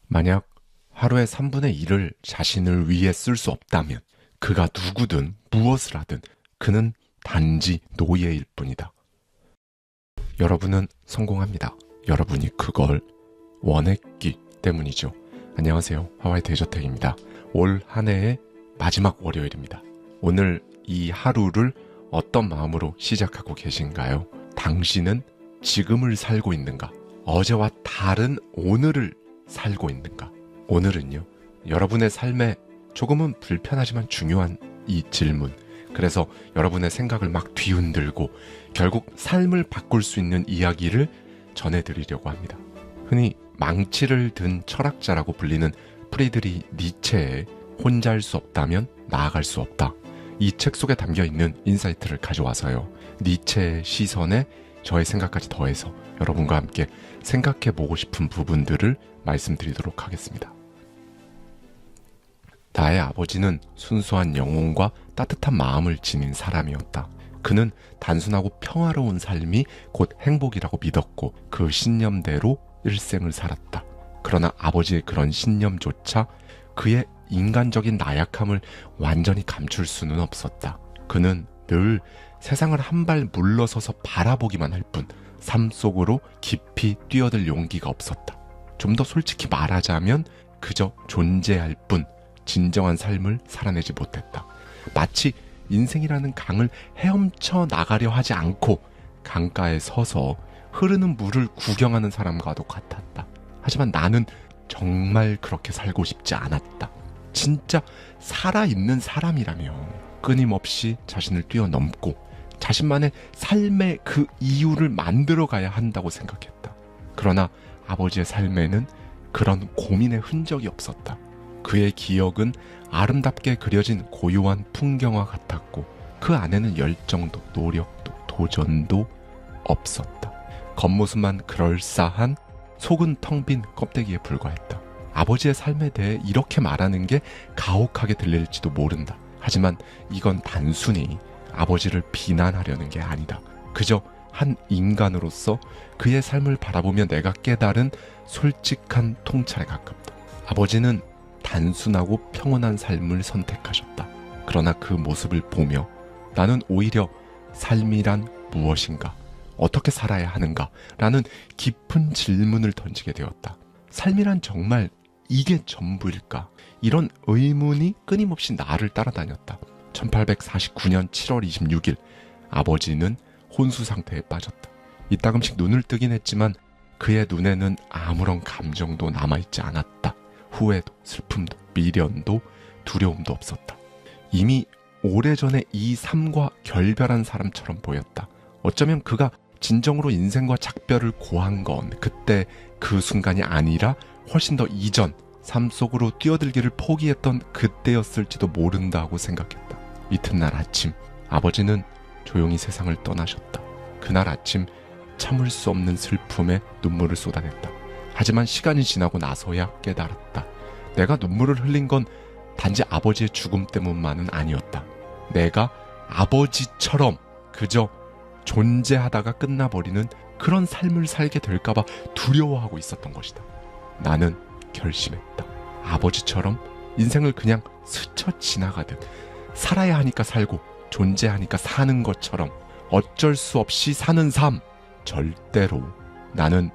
만약 하루의 3분의 1을 자신을 위해 쓸 수 없다면 그가 누구든 무엇을 하든 그는 단지 노예일 뿐이다. 여러분은 성공합니다. 여러분이 그걸 원했기 때문이죠. 안녕하세요. 하와이 대저택입니다. 올 한 해의 마지막 월요일입니다. 오늘 이 하루를 어떤 마음으로 시작하고 계신가요? 당신은 지금을 살고 있는가? 어제와 다른 오늘을 살고 있는가? 오늘은요, 여러분의 삶에 조금은 불편하지만 중요한 이 질문, 그래서 여러분의 생각을 막 뒤흔들고 결국 삶을 바꿀 수 있는 이야기를 전해드리려고 합니다. 흔히 망치를 든 철학자라고 불리는 프리드리 니체의 혼자 할 수 없다면 나아갈 수 없다, 이 책 속에 담겨있는 인사이트를 가져와서요, 니체의 시선에 저의 생각까지 더해서 여러분과 함께 생각해보고 싶은 부분들을 말씀드리도록 하겠습니다. 나의 아버지는 순수한 영혼과 따뜻한 마음을 지닌 사람이었다. 그는 단순하고 평화로운 삶이 곧 행복이라고 믿었고 그 신념대로 일생을 살았다. 그러나 아버지의 그런 신념조차 그의 인간적인 나약함을 완전히 감출 수는 없었다. 그는 늘 세상을 한 발 물러서서 바라보기만 할 뿐 삶 속으로 깊이 뛰어들 용기가 없었다. 좀 더 솔직히 말하자면 그저 존재할 뿐 진정한 삶을 살아내지 못했다. 마치 인생이라는 강을 헤엄쳐 나가려 하지 않고 강가에 서서 흐르는 물을 구경하는 사람과도 같았다. 하지만 나는 정말 그렇게 살고 싶지 않았다. 진짜 살아있는 사람이라면 끊임없이 자신을 뛰어넘고 자신만의 삶의 그 이유를 만들어가야 한다고 생각했다. 그러나 아버지의 삶에는 그런 고민의 흔적이 없었다. 그의 기억은 아름답게 그려진 고요한 풍경과 같았고 그 안에는 열정도 노력도 도전도 없었다. 겉모습만 그럴싸한 속은 텅 빈 껍데기에 불과했다. 아버지의 삶에 대해 이렇게 말하는 게 가혹하게 들릴지도 모른다. 하지만 이건 단순히 아버지를 비난하려는 게 아니다. 그저 한 인간으로서 그의 삶을 바라보며 내가 깨달은 솔직한 통찰에 가깝다. 아버지는 단순하고 평온한 삶을 선택하셨다. 그러나 그 모습을 보며 나는 오히려 삶이란 무엇인가? 어떻게 살아야 하는가? 라는 깊은 질문을 던지게 되었다. 삶이란 정말 이게 전부일까? 이런 의문이 끊임없이 나를 따라다녔다. 1849년 7월 26일 아버지는 혼수 상태에 빠졌다. 이따금씩 눈을 뜨긴 했지만 그의 눈에는 아무런 감정도 남아있지 않았다. 후회도 슬픔도 미련도 두려움도 없었다. 이미 오래전에 이 삶과 결별한 사람처럼 보였다. 어쩌면 그가 진정으로 인생과 작별을 고한 건 그때 그 순간이 아니라 훨씬 더 이전 삶 속으로 뛰어들기를 포기했던 그때였을지도 모른다고 생각했다. 이튿날 아침 아버지는 조용히 세상을 떠나셨다. 그날 아침 참을 수 없는 슬픔에 눈물을 쏟아냈다. 하지만 시간이 지나고 나서야 깨달았다. 내가 눈물을 흘린 건 단지 아버지의 죽음 때문만은 아니었다. 내가 아버지처럼 그저 존재하다가 끝나버리는 그런 삶을 살게 될까봐 두려워하고 있었던 것이다. 나는 결심했다. 아버지처럼 인생을 그냥 스쳐 지나가듯 살아야 하니까 살고 존재하니까 사는 것처럼 어쩔 수 없이 사는 삶, 절대로 나는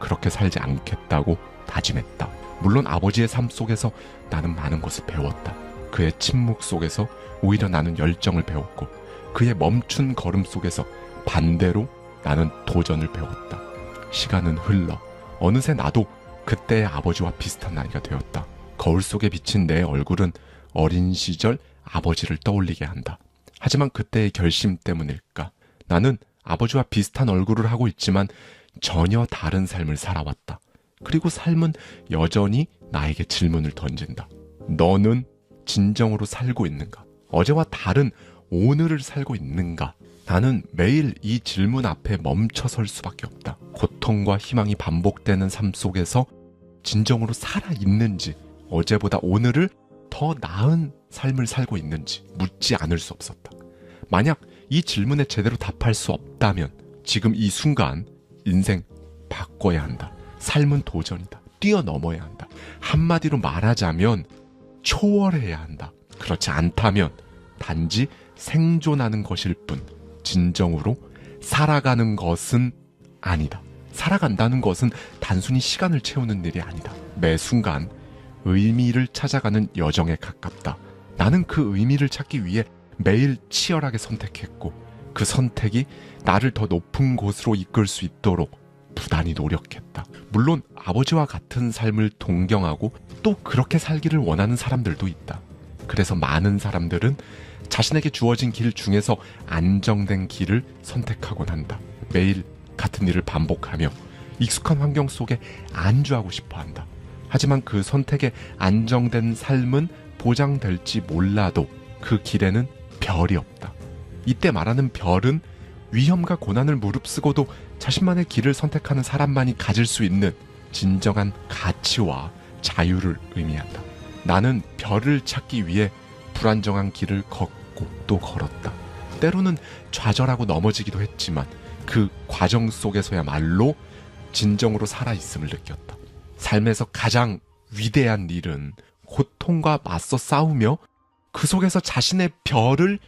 그렇게 살지 않겠다고 다짐했다. 물론 아버지의 삶 속에서 나는 많은 것을 배웠다. 그의 침묵 속에서 오히려 나는 열정을 배웠고 그의 멈춘 걸음 속에서 반대로 나는 도전을 배웠다. 시간은 흘러 어느새 나도 그때의 아버지와 비슷한 나이가 되었다. 거울 속에 비친 내 얼굴은 어린 시절 아버지를 떠올리게 한다. 하지만 그때의 결심 때문일까? 나는 아버지와 비슷한 얼굴을 하고 있지만 전혀 다른 삶을 살아왔다. 그리고 삶은 여전히 나에게 질문을 던진다. 너는 진정으로 살고 있는가? 어제와 다른 오늘을 살고 있는가? 나는 매일 이 질문 앞에 멈춰설 수밖에 없다. 고통과 희망이 반복되는 삶 속에서 진정으로 살아있는지, 어제보다 오늘을 더 나은 삶을 살고 있는지 묻지 않을 수 없었다. 만약 이 질문에 제대로 답할 수 없다면 지금 이 순간 인생 바꿔야 한다. 삶은 도전이다. 뛰어넘어야 한다. 한마디로 말하자면 초월해야 한다. 그렇지 않다면 단지 생존하는 것일 뿐 진정으로 살아가는 것은 아니다. 살아간다는 것은 단순히 시간을 채우는 일이 아니다. 매 순간 의미를 찾아가는 여정에 가깝다. 나는 그 의미를 찾기 위해 매일 치열하게 선택했고 그 선택이 나를 더 높은 곳으로 이끌 수 있도록 부단히 노력했다. 물론 아버지와 같은 삶을 동경하고 또 그렇게 살기를 원하는 사람들도 있다. 그래서 많은 사람들은 자신에게 주어진 길 중에서 안정된 길을 선택하곤 한다. 매일 같은 일을 반복하며 익숙한 환경 속에 안주하고 싶어 한다. 하지만 그 선택에 안정된 삶은 보장될지 몰라도 그 길에는 별이 없다. 이때 말하는 별은 위험과 고난을 무릅쓰고도 자신만의 길을 선택하는 사람만이 가질 수 있는 진정한 가치와 자유를 의미한다. 나는 별을 찾기 위해 불안정한 길을 걷고 또 걸었다. 때로는 좌절하고 넘어지기도 했지만 그 과정 속에서야말로 진정으로 살아있음을 느꼈다. 삶에서 가장 위대한 일은 고통과 맞서 싸우며 그 속에서 자신의 별을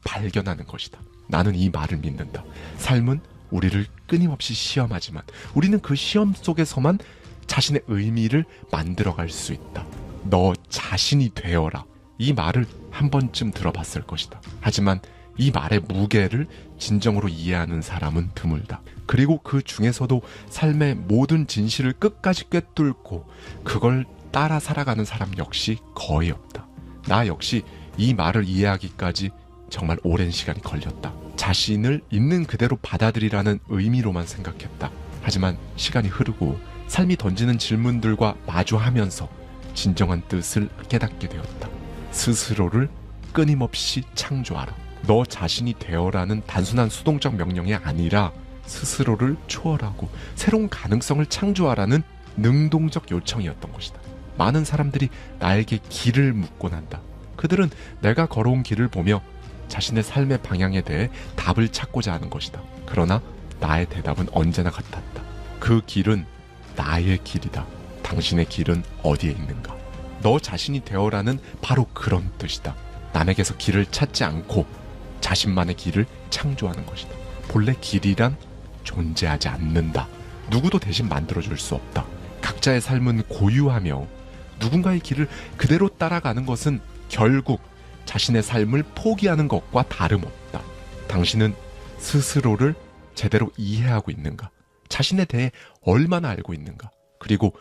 발견하는 것이다. 나는 이 말을 믿는다. 삶은 우리를 끊임없이 시험하지만 우리는 그 시험 속에서만 자신의 의미를 만들어갈 수 있다. 너 자신이 되어라. 이 말을 한 번쯤 들어봤을 것이다. 하지만 이 말의 무게를 진정으로 이해하는 사람은 드물다. 그리고 그 중에서도 삶의 모든 진실을 끝까지 꿰뚫고 그걸 따라 살아가는 사람 역시 거의 없다. 나 역시 이 말을 이해하기까지 정말 오랜 시간이 걸렸다. 자신을 있는 그대로 받아들이라는 의미로만 생각했다. 하지만 시간이 흐르고 삶이 던지는 질문들과 마주하면서 진정한 뜻을 깨닫게 되었다. 스스로를 끊임없이 창조하라. 너 자신이 되어라는 단순한 수동적 명령이 아니라 스스로를 초월하고 새로운 가능성을 창조하라는 능동적 요청이었던 것이다. 많은 사람들이 나에게 길을 묻곤 한다. 그들은 내가 걸어온 길을 보며 자신의 삶의 방향에 대해 답을 찾고자 하는 것이다. 그러나 나의 대답은 언제나 같았다. 그 길은 나의 길이다. 당신의 길은 어디에 있는가? 너 자신이 되어라는 바로 그런 뜻이다. 남에게서 길을 찾지 않고 자신만의 길을 창조하는 것이다. 본래 길이란 존재하지 않는다. 누구도 대신 만들어줄 수 없다. 각자의 삶은 고유하며 누군가의 길을 그대로 따라가는 것은 결국 자신의 삶을 포기하는 것과 다름없다. 당신은 스스로를 제대로 이해하고 있는가? 자신에 대해 얼마나 알고 있는가? 그리고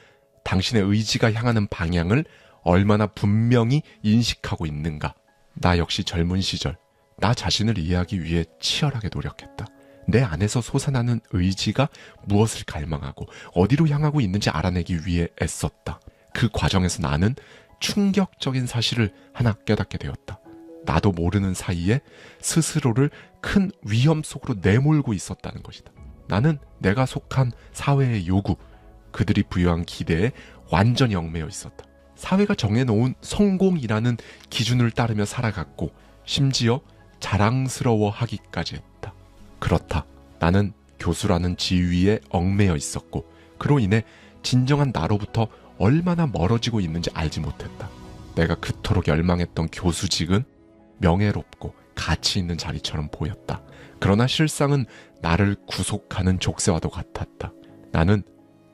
당신의 의지가 향하는 방향을 얼마나 분명히 인식하고 있는가? 나 역시 젊은 시절 나 자신을 이해하기 위해 치열하게 노력했다. 내 안에서 솟아나는 의지가 무엇을 갈망하고 어디로 향하고 있는지 알아내기 위해 애썼다. 그 과정에서 나는 충격적인 사실을 하나 깨닫게 되었다. 나도 모르는 사이에 스스로를 큰 위험 속으로 내몰고 있었다는 것이다. 나는 내가 속한 사회의 요구, 그들이 부여한 기대에 완전히 얽매여 있었다. 사회가 정해놓은 성공이라는 기준을 따르며 살아갔고 심지어 자랑스러워하기까지 했다. 그렇다. 나는 교수라는 지위에 얽매여 있었고 그로 인해 진정한 나로부터 얼마나 멀어지고 있는지 알지 못했다. 내가 그토록 열망했던 교수직은 명예롭고 가치 있는 자리처럼 보였다. 그러나 실상은 나를 구속하는 족쇄와도 같았다. 나는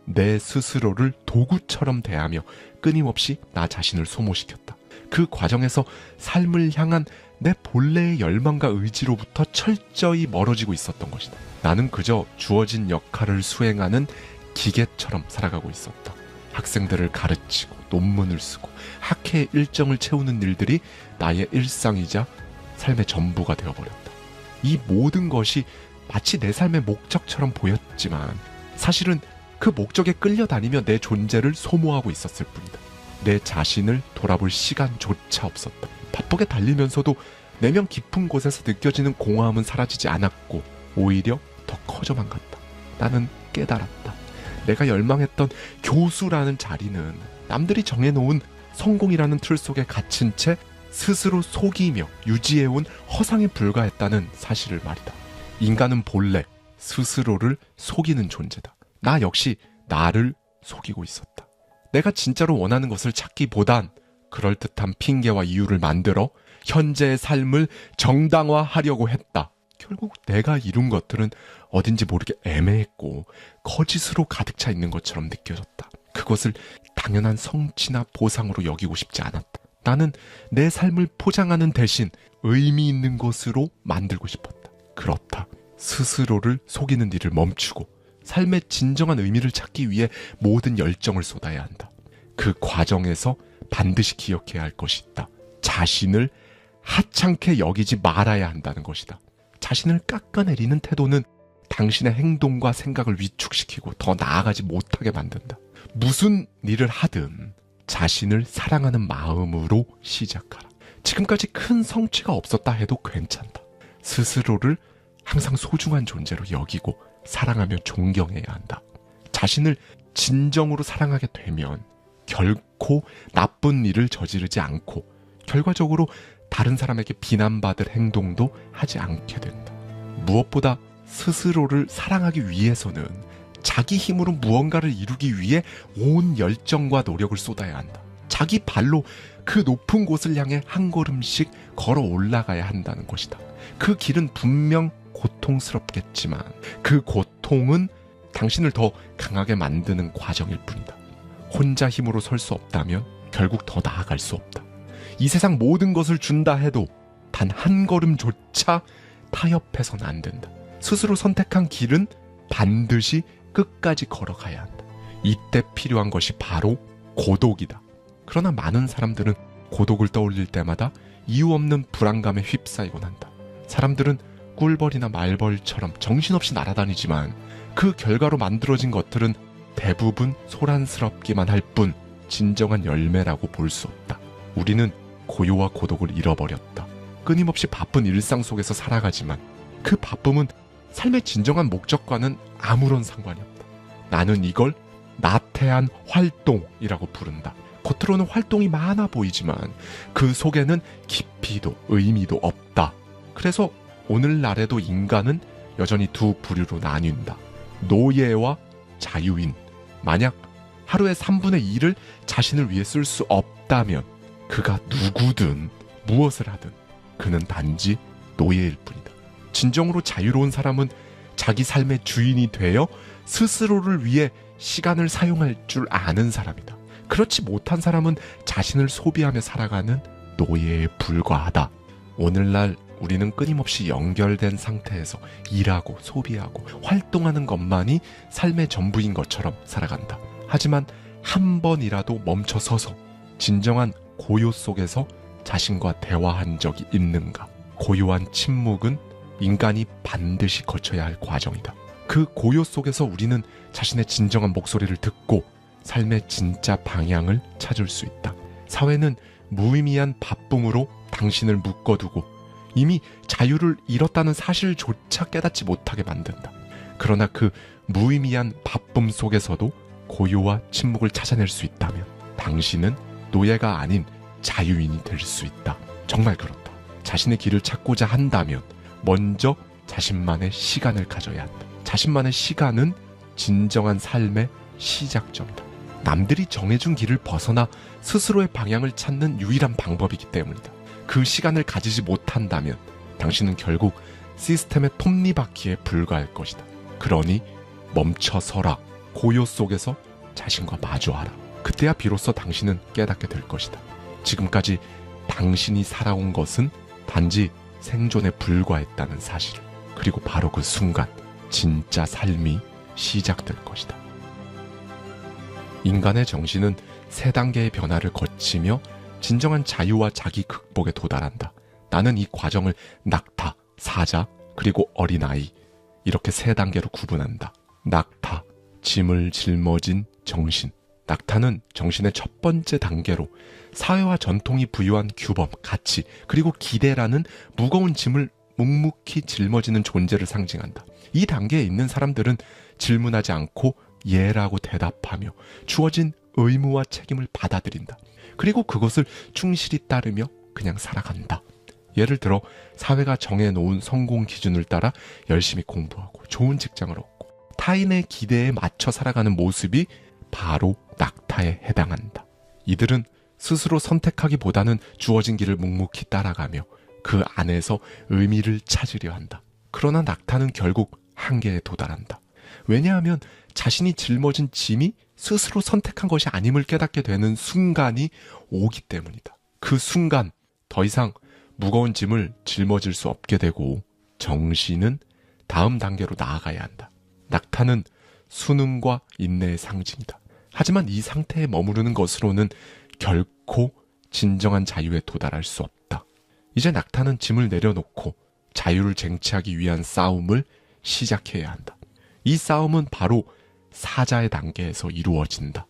내 스스로를 도구처럼 대하며 끊임없이 나 자신을 소모시켰다. 그 과정에서 삶을 향한 내 본래의 열망과 의지로부터 철저히 멀어지고 있었던 것이다. 나는 그저 주어진 역할을 수행하는 기계처럼 살아가고 있었다. 학생들을 가르치고 논문을 쓰고 학회 일정을 채우는 일들이 나의 일상이자 삶의 전부가 되어버렸다. 이 모든 것이 마치 내 삶의 목적처럼 보였지만 사실은 그 목적에 끌려다니며 내 존재를 소모하고 있었을 뿐이다. 내 자신을 돌아볼 시간조차 없었다. 바쁘게 달리면서도 내면 깊은 곳에서 느껴지는 공허함은 사라지지 않았고 오히려 더 커져만 갔다. 나는 깨달았다. 내가 열망했던 교수라는 자리는 남들이 정해놓은 성공이라는 틀 속에 갇힌 채 스스로 속이며 유지해온 허상에 불과했다는 사실을 말이다. 인간은 본래 스스로를 속이는 존재다. 나 역시 나를 속이고 있었다. 내가 진짜로 원하는 것을 찾기보단 그럴듯한 핑계와 이유를 만들어 현재의 삶을 정당화하려고 했다. 결국 내가 이룬 것들은 어딘지 모르게 애매했고 거짓으로 가득 차 있는 것처럼 느껴졌다. 그것을 당연한 성취나 보상으로 여기고 싶지 않았다. 나는 내 삶을 포장하는 대신 의미 있는 것으로 만들고 싶었다. 그렇다. 스스로를 속이는 일을 멈추고 삶의 진정한 의미를 찾기 위해 모든 열정을 쏟아야 한다. 그 과정에서 반드시 기억해야 할 것이 있다. 자신을 하찮게 여기지 말아야 한다는 것이다. 자신을 깎아내리는 태도는 당신의 행동과 생각을 위축시키고 더 나아가지 못하게 만든다. 무슨 일을 하든 자신을 사랑하는 마음으로 시작하라. 지금까지 큰 성취가 없었다 해도 괜찮다. 스스로를 항상 소중한 존재로 여기고 사랑하며 존경해야 한다. 자신을 진정으로 사랑하게 되면 결코 나쁜 일을 저지르지 않고 결과적으로 다른 사람에게 비난받을 행동도 하지 않게 된다. 무엇보다 스스로를 사랑하기 위해서는 자기 힘으로 무언가를 이루기 위해 온 열정과 노력을 쏟아야 한다. 자기 발로 그 높은 곳을 향해 한 걸음씩 걸어 올라가야 한다는 것이다. 그 길은 분명 고통스럽겠지만 그 고통은 당신을 더 강하게 만드는 과정일 뿐이다. 혼자 힘으로 설 수 없다면 결국 더 나아갈 수 없다. 이 세상 모든 것을 준다 해도 단 한 걸음조차 타협해서는 안 된다. 스스로 선택한 길은 반드시 끝까지 걸어가야 한다. 이때 필요한 것이 바로 고독이다. 그러나 많은 사람들은 고독을 떠올릴 때마다 이유 없는 불안감에 휩싸이곤 한다. 사람들은 꿀벌이나 말벌처럼 정신없이 날아다니지만 그 결과로 만들어진 것들은 대부분 소란스럽기만 할 뿐 진정한 열매라고 볼 수 없다. 우리는 고요와 고독을 잃어버렸다. 끊임없이 바쁜 일상 속에서 살아가지만 그 바쁨은 삶의 진정한 목적과는 아무런 상관이 없다. 나는 이걸 나태한 활동이라고 부른다. 겉으로는 활동이 많아 보이지만 그 속에는 깊이도 의미도 없다. 그래서 오늘날에도 인간은 여전히 두 부류로 나뉜다. 노예와 자유인. 만약 하루에 3분의 2를 자신을 위해 쓸 수 없다면 그가 누구든 무엇을 하든 그는 단지 노예일 뿐이다. 진정으로 자유로운 사람은 자기 삶의 주인이 되어 스스로를 위해 시간을 사용할 줄 아는 사람이다. 그렇지 못한 사람은 자신을 소비하며 살아가는 노예에 불과하다. 오늘날 우리는 끊임없이 연결된 상태에서 일하고 소비하고 활동하는 것만이 삶의 전부인 것처럼 살아간다. 하지만 한 번이라도 멈춰서서 진정한 고요 속에서 자신과 대화한 적이 있는가? 고요한 침묵은 인간이 반드시 거쳐야 할 과정이다. 그 고요 속에서 우리는 자신의 진정한 목소리를 듣고 삶의 진짜 방향을 찾을 수 있다. 사회는 무의미한 바쁨으로 당신을 묶어두고 이미 자유를 잃었다는 사실조차 깨닫지 못하게 만든다. 그러나 그 무의미한 바쁨 속에서도 고요와 침묵을 찾아낼 수 있다면 당신은 노예가 아닌 자유인이 될 수 있다. 정말 그렇다. 자신의 길을 찾고자 한다면 먼저 자신만의 시간을 가져야 한다. 자신만의 시간은 진정한 삶의 시작점이다. 남들이 정해준 길을 벗어나 스스로의 방향을 찾는 유일한 방법이기 때문이다. 그 시간을 가지지 못한다면 당신은 결국 시스템의 톱니바퀴에 불과할 것이다. 그러니 멈춰서라. 고요 속에서 자신과 마주하라. 그때야 비로소 당신은 깨닫게 될 것이다. 지금까지 당신이 살아온 것은 단지 생존에 불과했다는 사실을. 그리고 바로 그 순간 진짜 삶이 시작될 것이다. 인간의 정신은 세 단계의 변화를 거치며 진정한 자유와 자기 극복에 도달한다. 나는 이 과정을 낙타, 사자, 그리고 어린아이 이렇게 세 단계로 구분한다. 낙타, 짐을 짊어진 정신. 낙타는 정신의 첫 번째 단계로 사회와 전통이 부여한 규범, 가치, 그리고 기대라는 무거운 짐을 묵묵히 짊어지는 존재를 상징한다. 이 단계에 있는 사람들은 질문하지 않고 예라고 대답하며 주어진 의무와 책임을 받아들인다. 그리고 그것을 충실히 따르며 그냥 살아간다. 예를 들어 사회가 정해놓은 성공 기준을 따라 열심히 공부하고 좋은 직장을 얻고 타인의 기대에 맞춰 살아가는 모습이 바로 낙타에 해당한다. 이들은 스스로 선택하기보다는 주어진 길을 묵묵히 따라가며 그 안에서 의미를 찾으려 한다. 그러나 낙타는 결국 한계에 도달한다. 왜냐하면 자신이 짊어진 짐이 스스로 선택한 것이 아님을 깨닫게 되는 순간이 오기 때문이다. 그 순간 더 이상 무거운 짐을 짊어질 수 없게 되고 정신은 다음 단계로 나아가야 한다. 낙타는 수능과 인내의 상징이다. 하지만 이 상태에 머무르는 것으로는 결코 진정한 자유에 도달할 수 없다. 이제 낙타는 짐을 내려놓고 자유를 쟁취하기 위한 싸움을 시작해야 한다. 이 싸움은 바로 사자의 단계에서 이루어진다.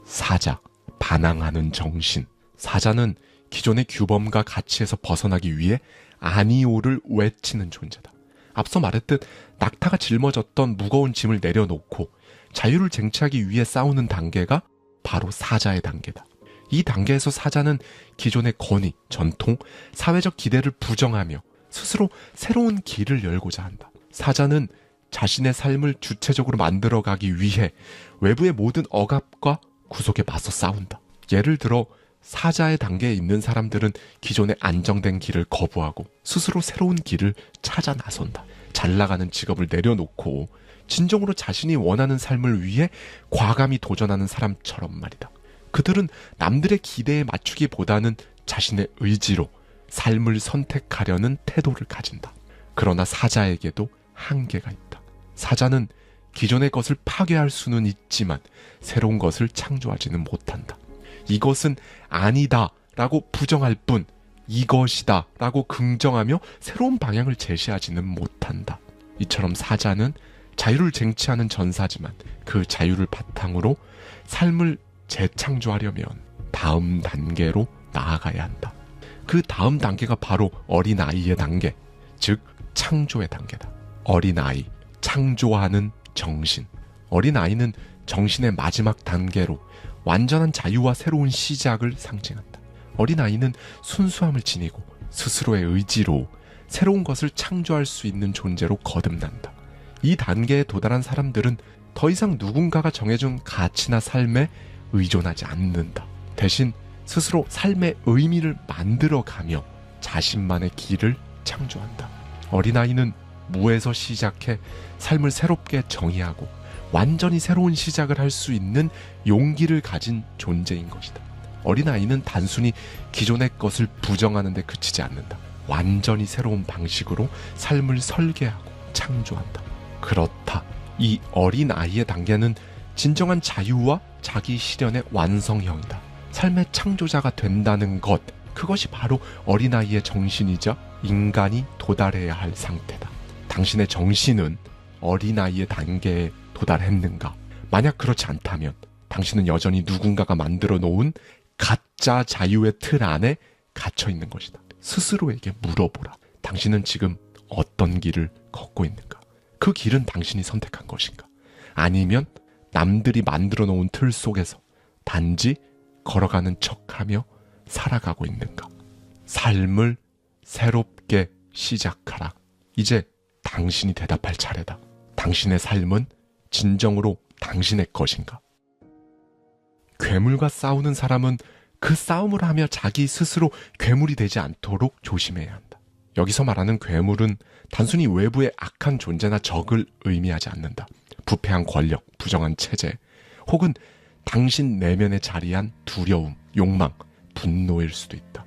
사자, 반항하는 정신. 사자는 기존의 규범과 가치에서 벗어나기 위해 아니오를 외치는 존재다. 앞서 말했듯 낙타가 짊어졌던 무거운 짐을 내려놓고 자유를 쟁취하기 위해 싸우는 단계가 바로 사자의 단계다. 이 단계에서 사자는 기존의 권위, 전통, 사회적 기대를 부정하며 스스로 새로운 길을 열고자 한다. 사자는 자신의 삶을 주체적으로 만들어가기 위해 외부의 모든 억압과 구속에 맞서 싸운다. 예를 들어 사자의 단계에 있는 사람들은 기존의 안정된 길을 거부하고 스스로 새로운 길을 찾아 나선다. 잘 나가는 직업을 내려놓고 진정으로 자신이 원하는 삶을 위해 과감히 도전하는 사람처럼 말이다. 그들은 남들의 기대에 맞추기보다는 자신의 의지로 삶을 선택하려는 태도를 가진다. 그러나 사자에게도 한계가 있다. 사자는 기존의 것을 파괴할 수는 있지만 새로운 것을 창조하지는 못한다. 이것은 아니다 라고 부정할 뿐 이것이다 라고 긍정하며 새로운 방향을 제시하지는 못한다. 이처럼 사자는 자유를 쟁취하는 전사지만 그 자유를 바탕으로 삶을 재창조하려면 다음 단계로 나아가야 한다. 그 다음 단계가 바로 어린아이의 단계, 즉 창조의 단계다. 어린아이, 창조하는 정신. 어린아이는 정신의 마지막 단계로 완전한 자유와 새로운 시작을 상징한다. 어린아이는 순수함을 지니고 스스로의 의지로 새로운 것을 창조할 수 있는 존재로 거듭난다. 이 단계에 도달한 사람들은 더 이상 누군가가 정해준 가치나 삶에 의존하지 않는다. 대신 스스로 삶의 의미를 만들어가며 자신만의 길을 창조한다. 어린아이는 무에서 시작해 삶을 새롭게 정의하고 완전히 새로운 시작을 할 수 있는 용기를 가진 존재인 것이다. 어린아이는 단순히 기존의 것을 부정하는 데 그치지 않는다. 완전히 새로운 방식으로 삶을 설계하고 창조한다. 그렇다. 이 어린아이의 단계는 진정한 자유와 자기 실현의 완성형이다. 삶의 창조자가 된다는 것, 그것이 바로 어린아이의 정신이자 인간이 도달해야 할 상태다. 당신의 정신은 어린아이의 단계에 도달했는가? 만약 그렇지 않다면 당신은 여전히 누군가가 만들어 놓은 가짜 자유의 틀 안에 갇혀 있는 것이다. 스스로에게 물어보라. 당신은 지금 어떤 길을 걷고 있는가? 그 길은 당신이 선택한 것인가? 아니면 남들이 만들어 놓은 틀 속에서 단지 걸어가는 척하며 살아가고 있는가? 삶을 새롭게 시작하라. 이제 당신이 대답할 차례다. 당신의 삶은 진정으로 당신의 것인가? 괴물과 싸우는 사람은 그 싸움을 하며 자기 스스로 괴물이 되지 않도록 조심해야 한다. 여기서 말하는 괴물은 단순히 외부의 악한 존재나 적을 의미하지 않는다. 부패한 권력, 부정한 체제, 혹은 당신 내면에 자리한 두려움, 욕망, 분노일 수도 있다.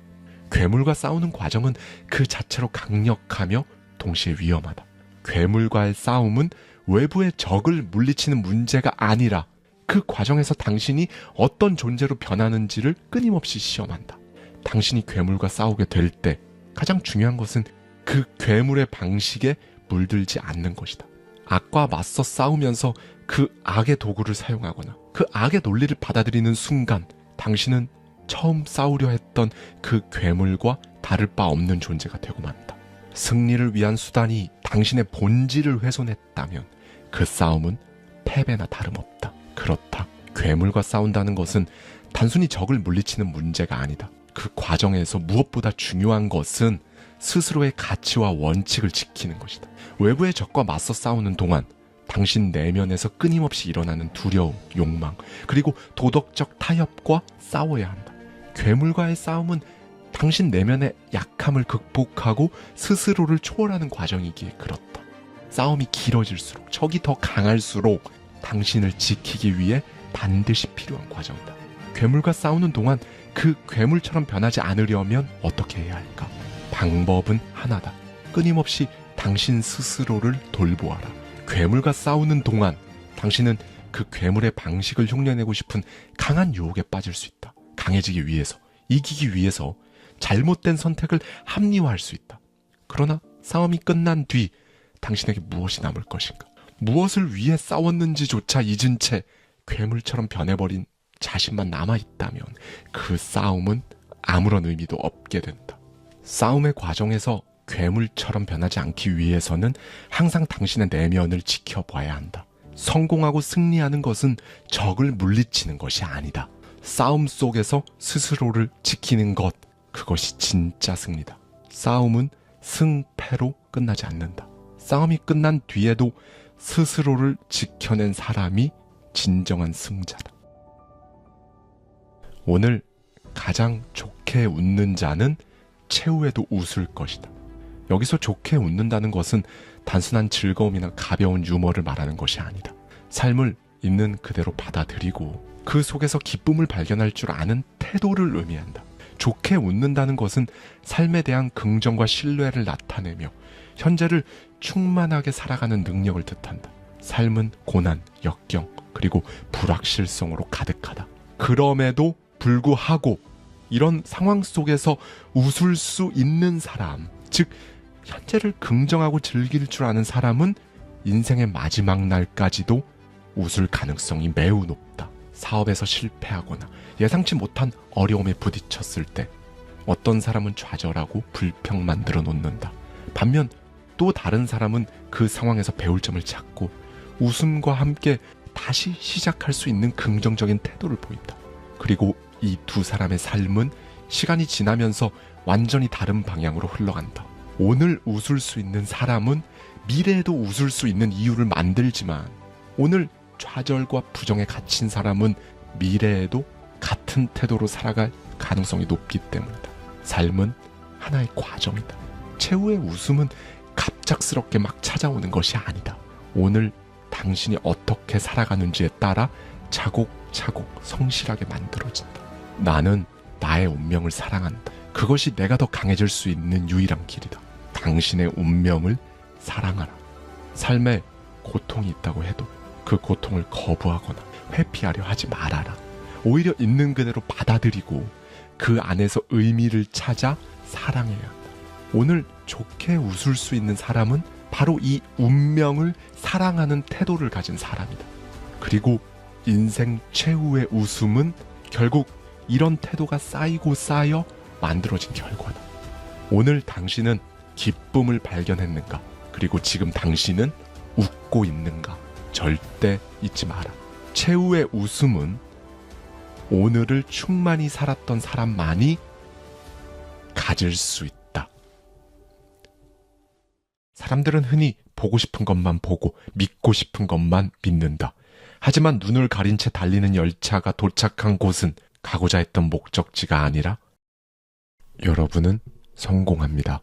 괴물과 싸우는 과정은 그 자체로 강력하며 동시에 위험하다. 괴물과의 싸움은 외부의 적을 물리치는 문제가 아니라 그 과정에서 당신이 어떤 존재로 변하는지를 끊임없이 시험한다. 당신이 괴물과 싸우게 될 때 가장 중요한 것은 그 괴물의 방식에 물들지 않는 것이다. 악과 맞서 싸우면서 그 악의 도구를 사용하거나 그 악의 논리를 받아들이는 순간 당신은 처음 싸우려 했던 그 괴물과 다를 바 없는 존재가 되고 만다. 승리를 위한 수단이 당신의 본질을 훼손했다면 그 싸움은 패배나 다름없다. 그렇다. 괴물과 싸운다는 것은 단순히 적을 물리치는 문제가 아니다. 그 과정에서 무엇보다 중요한 것은 스스로의 가치와 원칙을 지키는 것이다. 외부의 적과 맞서 싸우는 동안 당신 내면에서 끊임없이 일어나는 두려움, 욕망, 그리고 도덕적 타협과 싸워야 한다. 괴물과의 싸움은 당신 내면의 약함을 극복하고 스스로를 초월하는 과정이기에 그렇다. 싸움이 길어질수록, 적이 더 강할수록 당신을 지키기 위해 반드시 필요한 과정이다. 괴물과 싸우는 동안 그 괴물처럼 변하지 않으려면 어떻게 해야 할까? 방법은 하나다. 끊임없이 당신 스스로를 돌보아라. 괴물과 싸우는 동안 당신은 그 괴물의 방식을 흉내내고 싶은 강한 유혹에 빠질 수 있다. 강해지기 위해서, 이기기 위해서 잘못된 선택을 합리화할 수 있다. 그러나 싸움이 끝난 뒤 당신에게 무엇이 남을 것인가? 무엇을 위해 싸웠는지조차 잊은 채 괴물처럼 변해버린 자신만 남아있다면 그 싸움은 아무런 의미도 없게 된다. 싸움의 과정에서 괴물처럼 변하지 않기 위해서는 항상 당신의 내면을 지켜봐야 한다. 성공하고 승리하는 것은 적을 물리치는 것이 아니다. 싸움 속에서 스스로를 지키는 것, 그것이 진짜 승리다. 싸움은 승패로 끝나지 않는다. 싸움이 끝난 뒤에도 스스로를 지켜낸 사람이 진정한 승자다. 오늘 가장 좋게 웃는 자는 최후에도 웃을 것이다. 여기서 좋게 웃는다는 것은 단순한 즐거움이나 가벼운 유머를 말하는 것이 아니다. 삶을 있는 그대로 받아들이고 그 속에서 기쁨을 발견할 줄 아는 태도를 의미한다. 좋게 웃는다는 것은 삶에 대한 긍정과 신뢰를 나타내며 현재를 충만하게 살아가는 능력을 뜻한다. 삶은 고난, 역경, 그리고 불확실성으로 가득하다. 그럼에도 불구하고 이런 상황 속에서 웃을 수 있는 사람, 즉 현재를 긍정하고 즐길 줄 아는 사람은 인생의 마지막 날까지도 웃을 가능성이 매우 높다. 사업에서 실패하거나 예상치 못한 어려움에 부딪혔을 때 어떤 사람은 좌절하고 불평 만들어 놓는다. 반면 또 다른 사람은 그 상황에서 배울 점을 찾고 웃음과 함께 다시 시작할 수 있는 긍정적인 태도를 보인다. 그리고 이 두 사람의 삶은 시간이 지나면서 완전히 다른 방향으로 흘러간다. 오늘 웃을 수 있는 사람은 미래에도 웃을 수 있는 이유를 만들지만 오늘 좌절과 부정에 갇힌 사람은 미래에도 같은 태도로 살아갈 가능성이 높기 때문이다. 삶은 하나의 과정이다. 최후의 웃음은 갑작스럽게 막 찾아오는 것이 아니다. 오늘 당신이 어떻게 살아가는지에 따라 차곡차곡 성실하게 만들어진다. 나는 나의 운명을 사랑한다. 그것이 내가 더 강해질 수 있는 유일한 길이다. 당신의 운명을 사랑하라. 삶에 고통이 있다고 해도 그 고통을 거부하거나 회피하려 하지 말아라. 오히려 있는 그대로 받아들이고 그 안에서 의미를 찾아 사랑해야 한다. 오늘 좋게 웃을 수 있는 사람은 바로 이 운명을 사랑하는 태도를 가진 사람이다. 그리고 인생 최후의 웃음은 결국 이런 태도가 쌓이고 쌓여 만들어진 결과다. 오늘 당신은 기쁨을 발견했는가? 그리고 지금 당신은 웃고 있는가? 절대 잊지 마라. 최후의 웃음은 오늘을 충만히 살았던 사람만이 가질 수 있다. 사람들은 흔히 보고 싶은 것만 보고 믿고 싶은 것만 믿는다. 하지만 눈을 가린 채 달리는 열차가 도착한 곳은 가고자 했던 목적지가 아니라 여러분은 성공합니다.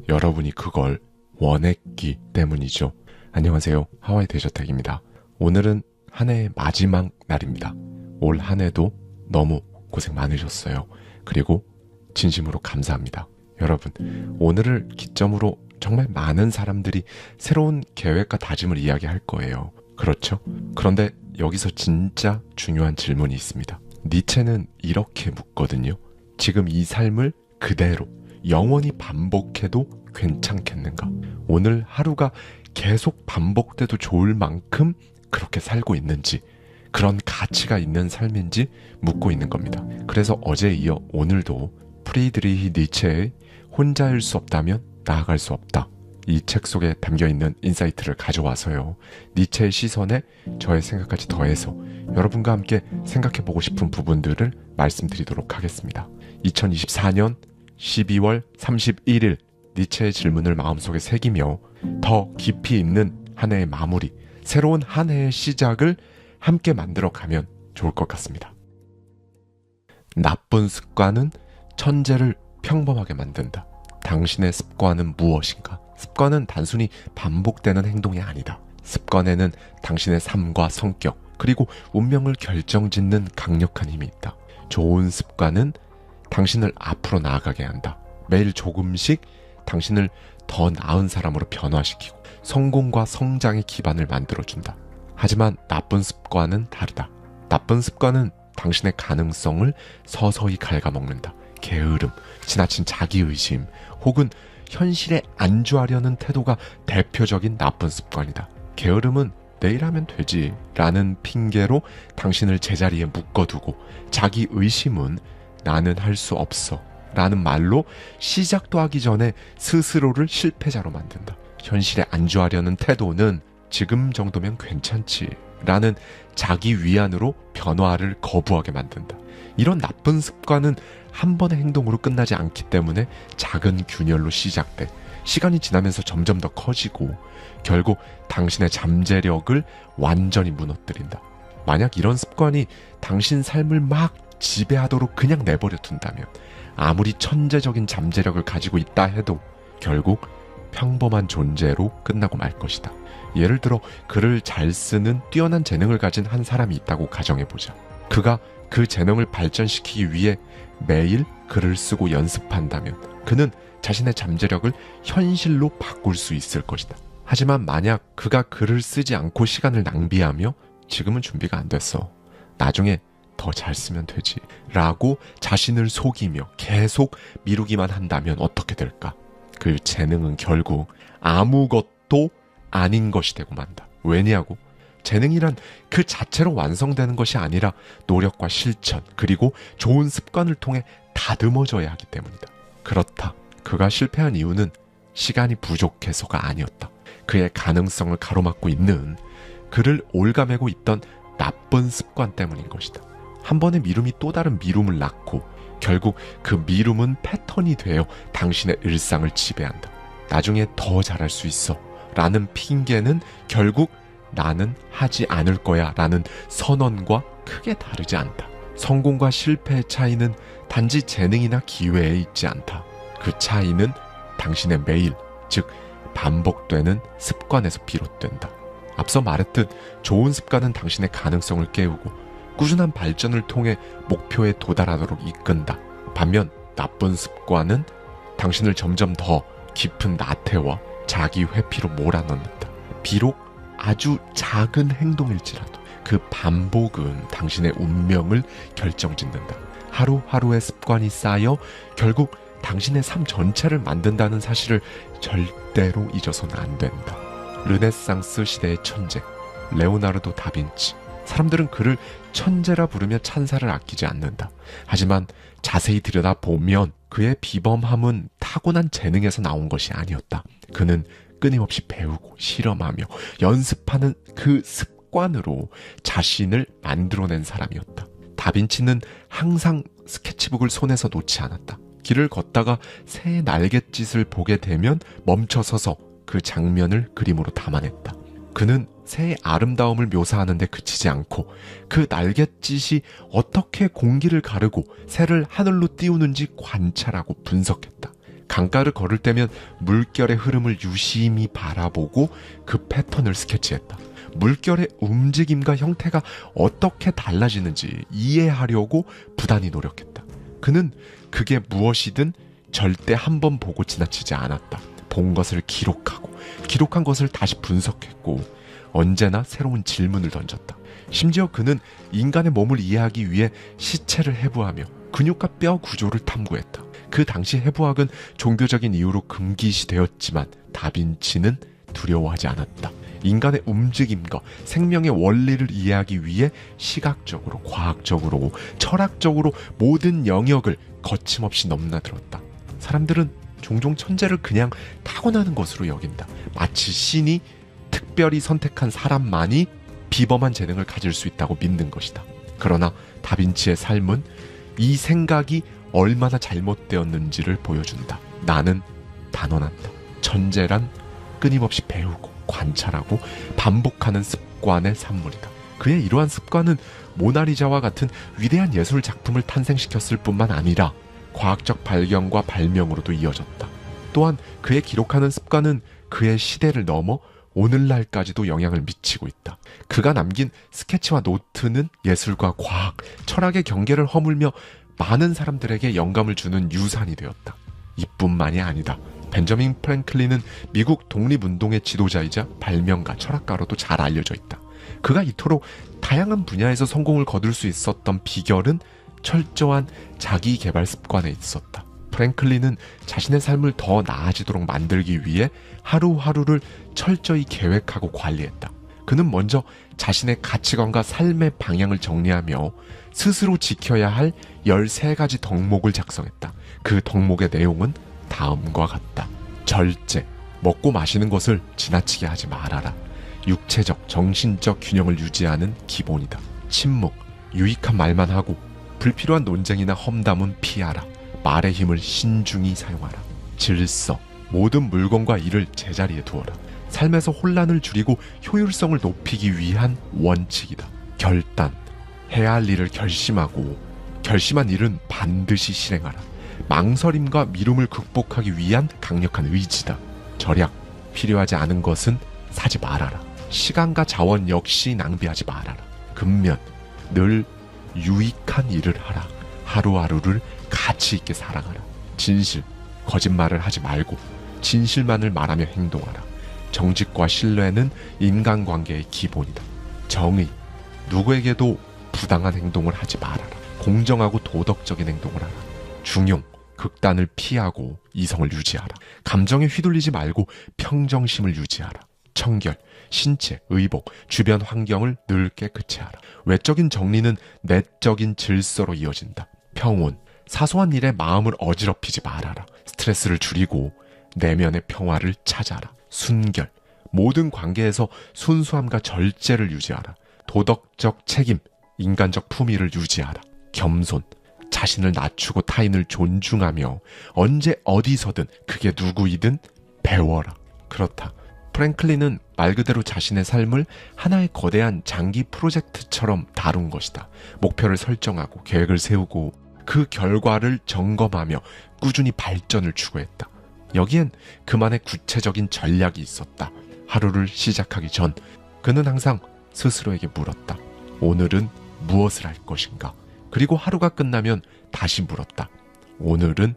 여러분이 그걸 원했기 때문이죠. 안녕하세요. 하와이 대저택입니다. 오늘은 한 해의 마지막 날입니다. 올 한 해도 너무 고생 많으셨어요. 그리고 진심으로 감사합니다. 여러분, 오늘을 기점으로 정말 많은 사람들이 새로운 계획과 다짐을 이야기할 거예요. 그렇죠? 그런데 여기서 진짜 중요한 질문이 있습니다. 니체는 이렇게 묻거든요. 지금 이 삶을 그대로 영원히 반복해도 괜찮겠는가? 오늘 하루가 계속 반복돼도 좋을 만큼 그렇게 살고 있는지, 그런 가치가 있는 삶인지 묻고 있는 겁니다. 그래서 어제에 이어 오늘도 프리드리히 니체의 혼자일 수 없다면 나아갈 수 없다, 이 책 속에 담겨있는 인사이트를 가져와서요, 니체의 시선에 저의 생각까지 더해서 여러분과 함께 생각해보고 싶은 부분들을 말씀드리도록 하겠습니다. 2024년 12월 31일 니체의 질문을 마음속에 새기며 더 깊이 있는 한 해의 마무리, 새로운 한 해의 시작을 함께 만들어가면 좋을 것 같습니다. 나쁜 습관은 천재를 평범하게 만든다. 당신의 습관은 무엇인가? 습관은 단순히 반복되는 행동이 아니다. 습관에는 당신의 삶과 성격, 그리고 운명을 결정짓는 강력한 힘이 있다. 좋은 습관은 당신을 앞으로 나아가게 한다. 매일 조금씩 당신을 더 나은 사람으로 변화시키고 성공과 성장의 기반을 만들어준다. 하지만 나쁜 습관은 다르다. 나쁜 습관은 당신의 가능성을 서서히 갉아먹는다. 게으름, 지나친 자기의심, 혹은 현실에 안주하려는 태도가 대표적인 나쁜 습관이다. 게으름은 내일 하면 되지 라는 핑계로 당신을 제자리에 묶어두고, 자기의심은 나는 할 수 없어 라는 말로 시작도 하기 전에 스스로를 실패자로 만든다. 현실에 안주하려는 태도는 지금 정도면 괜찮지 라는 자기 위안으로 변화를 거부하게 만든다. 이런 나쁜 습관은 한 번의 행동으로 끝나지 않기 때문에 작은 균열로 시작돼 시간이 지나면서 점점 더 커지고 결국 당신의 잠재력을 완전히 무너뜨린다. 만약 이런 습관이 당신 삶을 막 지배하도록 그냥 내버려 둔다면 아무리 천재적인 잠재력을 가지고 있다 해도 결국 평범한 존재로 끝나고 말 것이다. 예를 들어 글을 잘 쓰는 뛰어난 재능을 가진 한 사람이 있다고 가정해보자. 그가 그 재능을 발전시키기 위해 매일 글을 쓰고 연습한다면 그는 자신의 잠재력을 현실로 바꿀 수 있을 것이다. 하지만 만약 그가 글을 쓰지 않고 시간을 낭비하며 지금은 준비가 안 됐어, 나중에 더 잘 쓰면 되지 라고 자신을 속이며 계속 미루기만 한다면 어떻게 될까? 그 재능은 결국 아무것도 아닌 것이 되고 만다. 왜냐고? 재능이란 그 자체로 완성되는 것이 아니라 노력과 실천, 그리고 좋은 습관을 통해 다듬어져야 하기 때문이다. 그렇다. 그가 실패한 이유는 시간이 부족해서가 아니었다. 그의 가능성을 가로막고 있는, 그를 올가매고 있던 나쁜 습관 때문인 것이다. 한 번의 미룸이 또 다른 미룸을 낳고 결국 그 미룸은 패턴이 되어 당신의 일상을 지배한다. 나중에 더 잘할 수 있어 라는 핑계는 결국 나는 하지 않을 거야 라는 선언과 크게 다르지 않다. 성공과 실패의 차이는 단지 재능이나 기회에 있지 않다. 그 차이는 당신의 매일, 즉 반복되는 습관에서 비롯된다. 앞서 말했듯 좋은 습관은 당신의 가능성을 깨우고 꾸준한 발전을 통해 목표에 도달하도록 이끈다. 반면 나쁜 습관은 당신을 점점 더 깊은 나태와 자기 회피로 몰아넣는다. 비록 아주 작은 행동일지라도 그 반복은 당신의 운명을 결정짓는다. 하루하루의 습관이 쌓여 결국 당신의 삶 전체를 만든다는 사실을 절대로 잊어서는 안 된다. 르네상스 시대의 천재 레오나르도 다빈치. 사람들은 그를 천재라 부르며 찬사를 아끼지 않는다. 하지만 자세히 들여다보면 그의 비범함은 타고난 재능에서 나온 것이 아니었다. 그는 끊임없이 배우고 실험하며 연습하는 그 습관으로 자신을 만들어낸 사람이었다. 다빈치는 항상 스케치북을 손에서 놓지 않았다. 길을 걷다가 새의 날갯짓을 보게 되면 멈춰서서 그 장면을 그림으로 담아냈다. 그는 새의 아름다움을 묘사하는 데 그치지 않고 그 날갯짓이 어떻게 공기를 가르고 새를 하늘로 띄우는지 관찰하고 분석했다. 강가를 걸을 때면 물결의 흐름을 유심히 바라보고 그 패턴을 스케치했다. 물결의 움직임과 형태가 어떻게 달라지는지 이해하려고 부단히 노력했다. 그는 그게 무엇이든 절대 한 번 보고 지나치지 않았다. 본 것을 기록하고 기록한 것을 다시 분석했고 언제나 새로운 질문을 던졌다. 심지어 그는 인간의 몸을 이해하기 위해 시체를 해부하며 근육과 뼈 구조를 탐구했다. 그 당시 해부학은 종교적인 이유로 금기시되었지만 다빈치는 두려워하지 않았다. 인간의 움직임과 생명의 원리를 이해하기 위해 시각적으로, 과학적으로, 철학적으로 모든 영역을 거침없이 넘나들었다. 사람들은 종종 천재를 그냥 타고나는 것으로 여긴다. 마치 신이 특별히 선택한 사람만이 비범한 재능을 가질 수 있다고 믿는 것이다. 그러나 다빈치의 삶은 이 생각이 얼마나 잘못되었는지를 보여준다. 나는 단언한다. 천재란 끊임없이 배우고 관찰하고 반복하는 습관의 산물이다. 그의 이러한 습관은 모나리자와 같은 위대한 예술 작품을 탄생시켰을 뿐만 아니라 과학적 발견과 발명으로도 이어졌다. 또한 그의 기록하는 습관은 그의 시대를 넘어 오늘날까지도 영향을 미치고 있다. 그가 남긴 스케치와 노트는 예술과 과학, 철학의 경계를 허물며 많은 사람들에게 영감을 주는 유산이 되었다. 이뿐만이 아니다. 벤저민 프랭클린은 미국 독립운동의 지도자이자 발명가, 철학가로도 잘 알려져 있다. 그가 이토록 다양한 분야에서 성공을 거둘 수 있었던 비결은 철저한 자기 개발 습관에 있었다. 프랭클린은 자신의 삶을 더 나아지도록 만들기 위해 하루하루를 철저히 계획하고 관리했다. 그는 먼저 자신의 가치관과 삶의 방향을 정리하며 스스로 지켜야 할 13가지 덕목을 작성했다. 그 덕목의 내용은 다음과 같다. 절제, 먹고 마시는 것을 지나치게 하지 말아라. 육체적, 정신적 균형을 유지하는 기본이다. 침묵, 유익한 말만 하고 불필요한 논쟁이나 험담은 피하라. 말의 힘을 신중히 사용하라. 질서, 모든 물건과 일을 제자리에 두어라. 삶에서 혼란을 줄이고 효율성을 높이기 위한 원칙이다. 결단, 해야 할 일을 결심하고 결심한 일은 반드시 실행하라. 망설임과 미움을 극복하기 위한 강력한 의지다. 절약, 필요하지 않은 것은 사지 말아라. 시간과 자원 역시 낭비하지 말아라. 근면, 늘 유익한 일을 하라. 하루하루를 가치 있게 살아가라. 진실, 거짓말을 하지 말고 진실만을 말하며 행동하라. 정직과 신뢰는 인간관계의 기본이다. 정의, 누구에게도 부당한 행동을 하지 말아라. 공정하고 도덕적인 행동을 하라. 중용, 극단을 피하고 이성을 유지하라. 감정에 휘둘리지 말고 평정심을 유지하라. 청결, 신체, 의복, 주변 환경을 늘 깨끗이 하라. 외적인 정리는 내적인 질서로 이어진다. 평온, 사소한 일에 마음을 어지럽히지 말아라. 스트레스를 줄이고 내면의 평화를 찾아라. 순결, 모든 관계에서 순수함과 절제를 유지하라. 도덕적 책임, 인간적 품위를 유지하라. 겸손, 자신을 낮추고 타인을 존중하며 언제 어디서든 그게 누구이든 배워라. 그렇다. 프랭클린은 말 그대로 자신의 삶을 하나의 거대한 장기 프로젝트처럼 다룬 것이다. 목표를 설정하고 계획을 세우고 그 결과를 점검하며 꾸준히 발전을 추구했다. 여기엔 그만의 구체적인 전략이 있었다. 하루를 시작하기 전 그는 항상 스스로에게 물었다. 오늘은 무엇을 할 것인가? 그리고 하루가 끝나면 다시 물었다. 오늘은